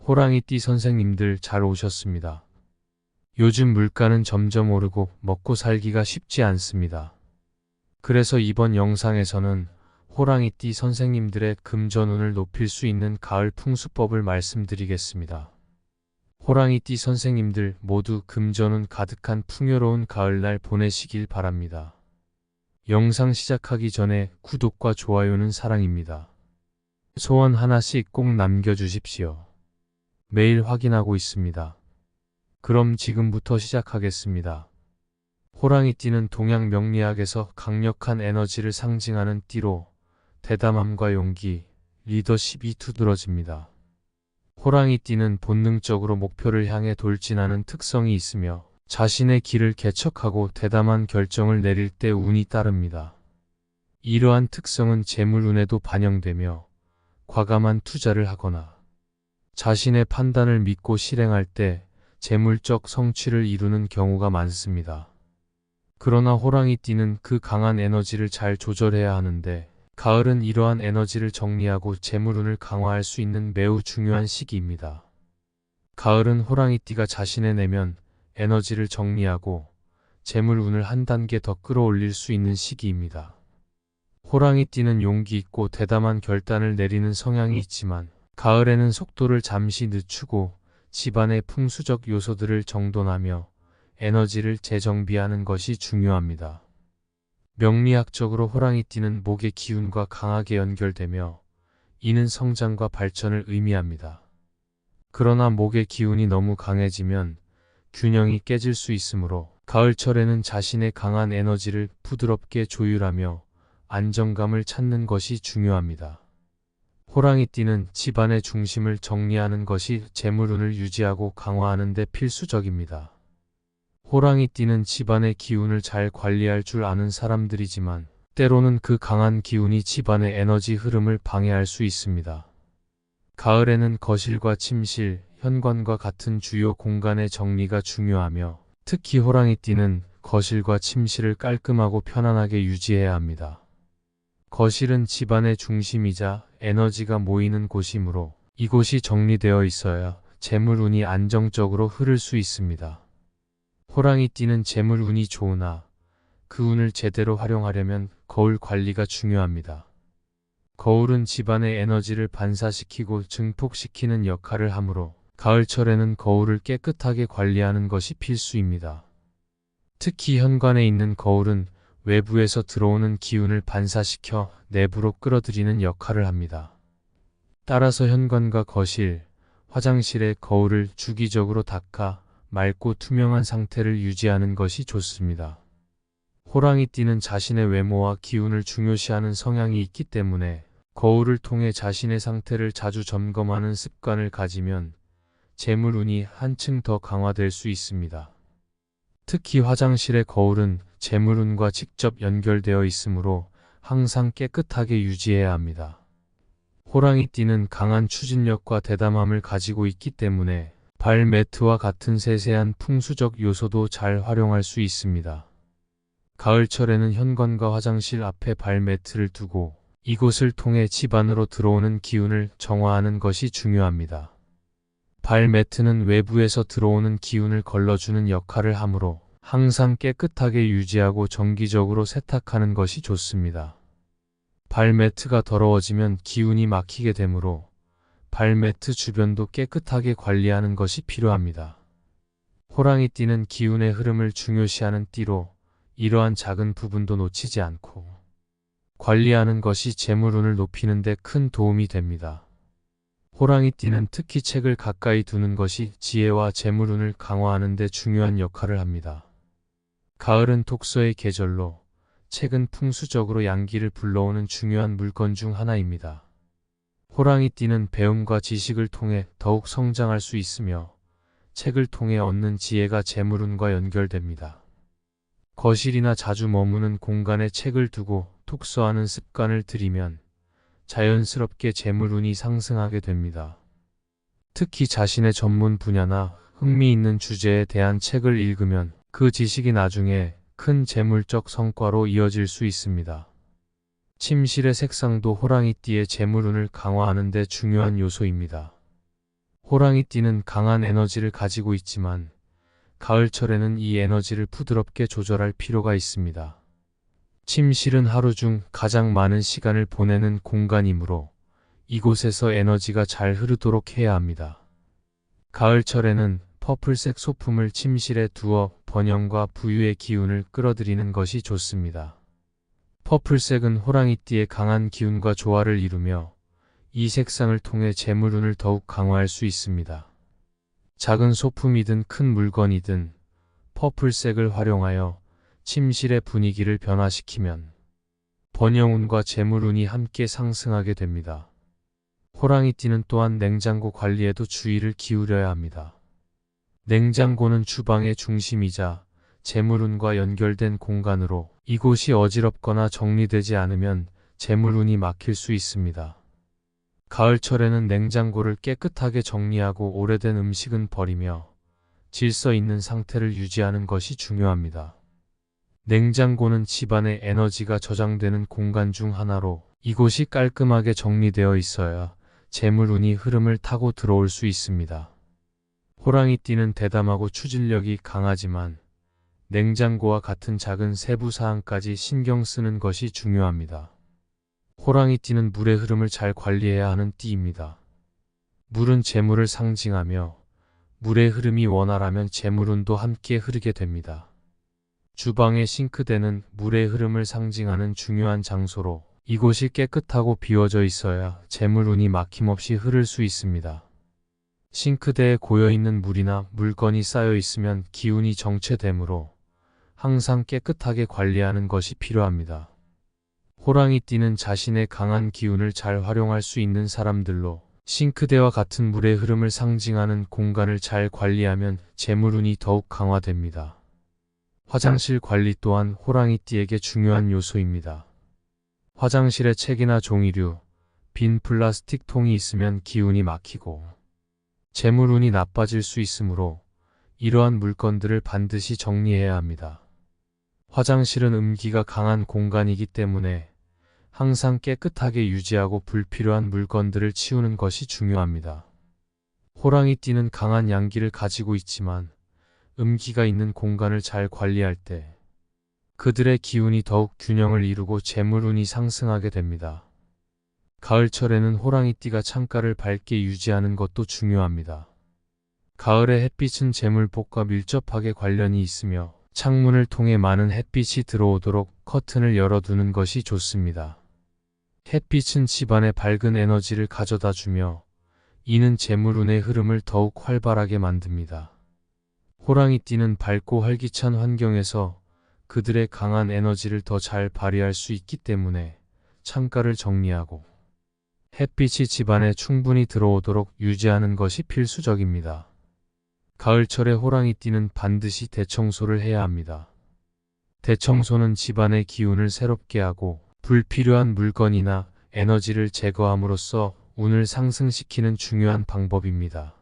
호랑이띠 선생님들 잘 오셨습니다. 요즘 물가는 점점 오르고 먹고 살기가 쉽지 않습니다. 그래서 이번 영상에서는 호랑이띠 선생님들의 금전운을 높일 수 있는 가을 풍수법을 말씀드리겠습니다. 호랑이띠 선생님들 모두 금전운 가득한 풍요로운 가을날 보내시길 바랍니다. 영상 시작하기 전에 구독과 좋아요는 사랑입니다. 소원 하나씩 꼭 남겨주십시오. 매일 확인하고 있습니다. 그럼 지금부터 시작하겠습니다. 호랑이띠는 동양 명리학에서 강력한 에너지를 상징하는 띠로 대담함과 용기, 리더십이 두드러집니다. 호랑이띠는 본능적으로 목표를 향해 돌진하는 특성이 있으며 자신의 길을 개척하고 대담한 결정을 내릴 때 운이 따릅니다. 이러한 특성은 재물운에도 반영되며 과감한 투자를 하거나 자신의 판단을 믿고 실행할 때 재물적 성취를 이루는 경우가 많습니다. 그러나 호랑이띠는 그 강한 에너지를 잘 조절해야 하는데 가을은 이러한 에너지를 정리하고 재물운을 강화할 수 있는 매우 중요한 시기입니다. 가을은 호랑이띠가 자신의 내면 에너지를 정리하고 재물운을 한 단계 더 끌어올릴 수 있는 시기입니다. 호랑이띠는 용기 있고 대담한 결단을 내리는 성향이 있지만 가을에는 속도를 잠시 늦추고 집안의 풍수적 요소들을 정돈하며 에너지를 재정비하는 것이 중요합니다. 명리학적으로 호랑이띠는 목의 기운과 강하게 연결되며 이는 성장과 발전을 의미합니다. 그러나 목의 기운이 너무 강해지면 균형이 깨질 수 있으므로 가을철에는 자신의 강한 에너지를 부드럽게 조율하며 안정감을 찾는 것이 중요합니다. 호랑이띠는 집안의 중심을 정리하는 것이 재물운을 유지하고 강화하는 데 필수적입니다. 호랑이띠는 집안의 기운을 잘 관리할 줄 아는 사람들이지만 때로는 그 강한 기운이 집안의 에너지 흐름을 방해할 수 있습니다. 가을에는 거실과 침실, 현관과 같은 주요 공간의 정리가 중요하며 특히 호랑이띠는 거실과 침실을 깔끔하고 편안하게 유지해야 합니다. 거실은 집안의 중심이자 에너지가 모이는 곳이므로 이곳이 정리되어 있어야 재물운이 안정적으로 흐를 수 있습니다. 호랑이띠는 재물운이 좋으나 그 운을 제대로 활용하려면 거울 관리가 중요합니다. 거울은 집안의 에너지를 반사시키고 증폭시키는 역할을 하므로 가을철에는 거울을 깨끗하게 관리하는 것이 필수입니다. 특히 현관에 있는 거울은 외부에서 들어오는 기운을 반사시켜 내부로 끌어들이는 역할을 합니다. 따라서 현관과 거실, 화장실의 거울을 주기적으로 닦아 맑고 투명한 상태를 유지하는 것이 좋습니다. 호랑이띠는 자신의 외모와 기운을 중요시하는 성향이 있기 때문에 거울을 통해 자신의 상태를 자주 점검하는 습관을 가지면 재물운이 한층 더 강화될 수 있습니다. 특히 화장실의 거울은 재물운과 직접 연결되어 있으므로 항상 깨끗하게 유지해야 합니다. 호랑이띠는 강한 추진력과 대담함을 가지고 있기 때문에 발 매트와 같은 세세한 풍수적 요소도 잘 활용할 수 있습니다. 가을철에는 현관과 화장실 앞에 발 매트를 두고 이곳을 통해 집 안으로 들어오는 기운을 정화하는 것이 중요합니다. 발 매트는 외부에서 들어오는 기운을 걸러주는 역할을 하므로 항상 깨끗하게 유지하고 정기적으로 세탁하는 것이 좋습니다. 발 매트가 더러워지면 기운이 막히게 되므로 발매트 주변도 깨끗하게 관리하는 것이 필요합니다. 호랑이띠는 기운의 흐름을 중요시하는 띠로 이러한 작은 부분도 놓치지 않고 관리하는 것이 재물운을 높이는 데 큰 도움이 됩니다. 호랑이띠는 특히 책을 가까이 두는 것이 지혜와 재물운을 강화하는 데 중요한 역할을 합니다. 가을은 독서의 계절로 책은 풍수적으로 양기를 불러오는 중요한 물건 중 하나입니다. 호랑이띠는 배움과 지식을 통해 더욱 성장할 수 있으며 책을 통해 얻는 지혜가 재물운과 연결됩니다. 거실이나 자주 머무는 공간에 책을 두고 독서하는 습관을 들이면 자연스럽게 재물운이 상승하게 됩니다. 특히 자신의 전문 분야나 흥미있는 주제에 대한 책을 읽으면 그 지식이 나중에 큰 재물적 성과로 이어질 수 있습니다. 침실의 색상도 호랑이띠의 재물운을 강화하는 데 중요한 요소입니다. 호랑이띠는 강한 에너지를 가지고 있지만 가을철에는 이 에너지를 부드럽게 조절할 필요가 있습니다. 침실은 하루 중 가장 많은 시간을 보내는 공간이므로 이곳에서 에너지가 잘 흐르도록 해야 합니다. 가을철에는 퍼플색 소품을 침실에 두어 번영과 부유의 기운을 끌어들이는 것이 좋습니다. 퍼플색은 호랑이띠의 강한 기운과 조화를 이루며 이 색상을 통해 재물운을 더욱 강화할 수 있습니다. 작은 소품이든 큰 물건이든 퍼플색을 활용하여 침실의 분위기를 변화시키면 번영운과 재물운이 함께 상승하게 됩니다. 호랑이띠는 또한 냉장고 관리에도 주의를 기울여야 합니다. 냉장고는 주방의 중심이자 재물운과 연결된 공간으로 이곳이 어지럽거나 정리되지 않으면 재물운이 막힐 수 있습니다. 가을철에는 냉장고를 깨끗하게 정리하고 오래된 음식은 버리며 질서 있는 상태를 유지하는 것이 중요합니다. 냉장고는 집안의 에너지가 저장되는 공간 중 하나로 이곳이 깔끔하게 정리되어 있어야 재물운이 흐름을 타고 들어올 수 있습니다. 호랑이띠는 대담하고 추진력이 강하지만 냉장고와 같은 작은 세부 사항까지 신경 쓰는 것이 중요합니다. 호랑이띠는 물의 흐름을 잘 관리해야 하는 띠입니다. 물은 재물을 상징하며 물의 흐름이 원활하면 재물운도 함께 흐르게 됩니다. 주방의 싱크대는 물의 흐름을 상징하는 중요한 장소로 이곳이 깨끗하고 비워져 있어야 재물운이 막힘없이 흐를 수 있습니다. 싱크대에 고여있는 물이나 물건이 쌓여 있으면 기운이 정체되므로 항상 깨끗하게 관리하는 것이 필요합니다. 호랑이띠는 자신의 강한 기운을 잘 활용할 수 있는 사람들로 싱크대와 같은 물의 흐름을 상징하는 공간을 잘 관리하면 재물운이 더욱 강화됩니다. 화장실 관리 또한 호랑이띠에게 중요한 요소입니다. 화장실에 책이나 종이류, 빈 플라스틱 통이 있으면 기운이 막히고 재물운이 나빠질 수 있으므로 이러한 물건들을 반드시 정리해야 합니다. 화장실은 음기가 강한 공간이기 때문에 항상 깨끗하게 유지하고 불필요한 물건들을 치우는 것이 중요합니다. 호랑이띠는 강한 양기를 가지고 있지만 음기가 있는 공간을 잘 관리할 때 그들의 기운이 더욱 균형을 이루고 재물운이 상승하게 됩니다. 가을철에는 호랑이띠가 창가를 밝게 유지하는 것도 중요합니다. 가을의 햇빛은 재물복과 밀접하게 관련이 있으며 창문을 통해 많은 햇빛이 들어오도록 커튼을 열어두는 것이 좋습니다. 햇빛은 집안에 밝은 에너지를 가져다 주며 이는 재물운의 흐름을 더욱 활발하게 만듭니다. 호랑이띠는 밝고 활기찬 환경에서 그들의 강한 에너지를 더 잘 발휘할 수 있기 때문에 창가를 정리하고 햇빛이 집안에 충분히 들어오도록 유지하는 것이 필수적입니다. 가을철에 호랑이띠는 반드시 대청소를 해야 합니다. 대청소는 집안의 기운을 새롭게 하고 불필요한 물건이나 에너지를 제거함으로써 운을 상승시키는 중요한 방법입니다.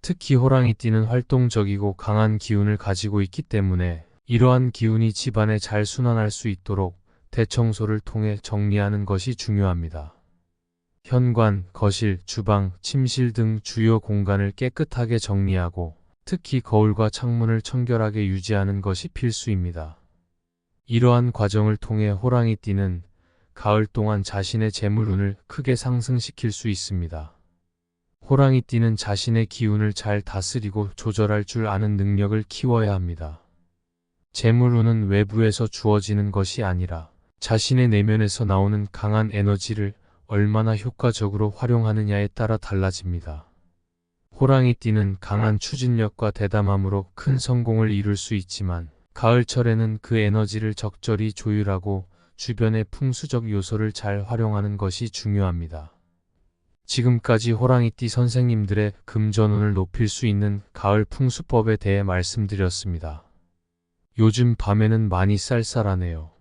특히 호랑이띠는 활동적이고 강한 기운을 가지고 있기 때문에 이러한 기운이 집안에 잘 순환할 수 있도록 대청소를 통해 정리하는 것이 중요합니다. 현관, 거실, 주방, 침실 등 주요 공간을 깨끗하게 정리하고 특히 거울과 창문을 청결하게 유지하는 것이 필수입니다. 이러한 과정을 통해 호랑이띠는 가을 동안 자신의 재물운을 크게 상승시킬 수 있습니다. 호랑이띠는 자신의 기운을 잘 다스리고 조절할 줄 아는 능력을 키워야 합니다. 재물운은 외부에서 주어지는 것이 아니라 자신의 내면에서 나오는 강한 에너지를 얼마나 효과적으로 활용하느냐에 따라 달라집니다. 호랑이띠는 강한 추진력과 대담함으로 큰 성공을 이룰 수 있지만 가을철에는 그 에너지를 적절히 조율하고 주변의 풍수적 요소를 잘 활용하는 것이 중요합니다. 지금까지 호랑이띠 선생님들의 금전운을 높일 수 있는 가을 풍수법에 대해 말씀드렸습니다. 요즘 밤에는 많이 쌀쌀하네요.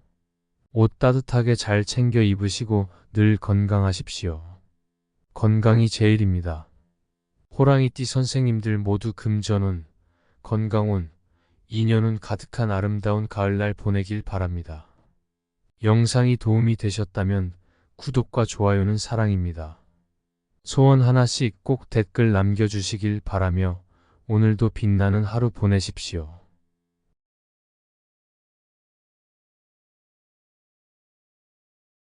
옷 따뜻하게 잘 챙겨 입으시고 늘 건강하십시오. 건강이 제일입니다. 호랑이띠 선생님들 모두 금전운, 건강운, 인연운 가득한 아름다운 가을날 보내길 바랍니다. 영상이 도움이 되셨다면 구독과 좋아요는 사랑입니다. 소원 하나씩 꼭 댓글 남겨주시길 바라며 오늘도 빛나는 하루 보내십시오.